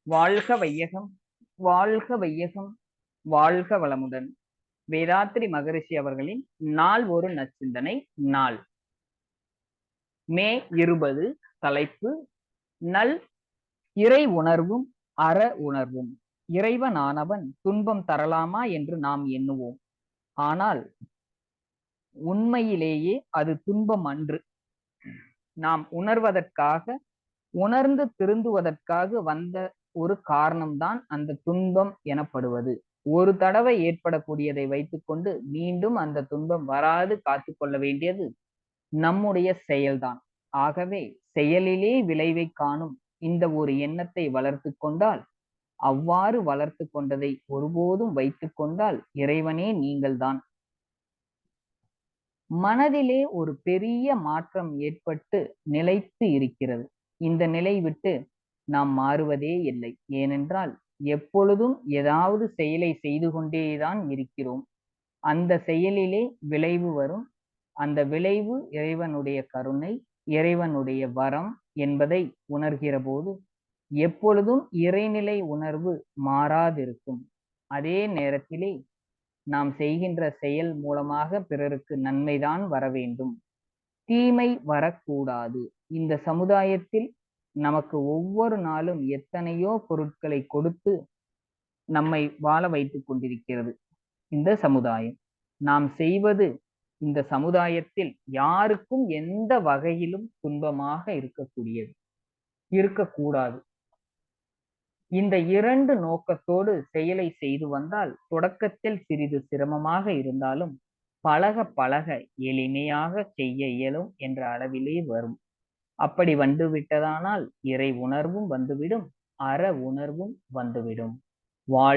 வாழ்க வையகம், வாழ்க வையகம், வாழ்க வளமுடன். வேதாத்ரி மகரிஷி அவர்களின் நாள் ஒரு நச்சிந்தனை நாள் மே 20. தலைப்பு நல் இறை உணர்வும் அற உணர்வும். இறைவனானவன் துன்பம் தரலாமா என்று நாம் எண்ணுவோம். ஆனால் உண்மையிலேயே அது துன்பம் அன்று. நாம் உணர்வதற்காக, உணர்ந்து திருந்துவதற்காக வந்த ஒரு காரணம்தான் அந்த துன்பம் எனப்படுவது. ஒரு தடவை ஏற்படக்கூடியதை வைத்துக்கொண்டு மீண்டும் அந்த துன்பம் வராது காத்து கொள்ள வேண்டியது நம்முடைய செயல்தான். ஆகவே செயலிலே விளைவை காணும் இந்த ஒரு எண்ணத்தை வளர்த்து கொண்டால், அவ்வாறு வளர்த்து கொண்டதை ஒருபோதும் வைத்துக் கொண்டால் இறைவனே நீங்கள்தான். மனதிலே ஒரு பெரிய மாற்றம் ஏற்பட்டு நிலைத்து இருக்கிறது. இந்த நிலை விட்டு நாம் மாறுவதே இல்லை. ஏனென்றால் எப்பொழுதும் ஏதாவது செயலை செய்து கொண்டேதான் இருக்கிறோம். அந்த செயலிலே விளைவு வரும். அந்த விளைவு இறைவனுடைய கருணை, இறைவனுடைய வரம் என்பதை உணர்கிற போது எப்பொழுதும் இறைநிலை உணர்வு மாறாதிருக்கும். அதே நேரத்திலே நாம் செய்கின்ற செயல் மூலமாக பிறருக்கு நன்மைதான் வர வேண்டும், தீமை வரக்கூடாது. இந்த சமுதாயத்தில் நமக்கு ஒவ்வொரு நாளும் எத்தனையோ பொருட்களை கொடுத்து நம்மை வாழ வைத்துக் கொண்டிருக்கிறது இந்த சமுதாயம். நாம் செய்வது இந்த சமுதாயத்தில் யாருக்கும் எந்த வகையிலும் துன்பமாக இருக்கக்கூடாது. இந்த 2 நோக்கத்தோடு செயலை செய்து வந்தால் தொடக்கத்தில் சிறிது சிரமமாக இருந்தாலும் பழக பழக எளிமையாக செய்ய இயலும் என்ற அளவிலே வரும். அப்படி வந்துவிட்டதானால் இறை உணர்வும் வந்துவிடும், அற உணர்வும் வந்துவிடும். வாழ்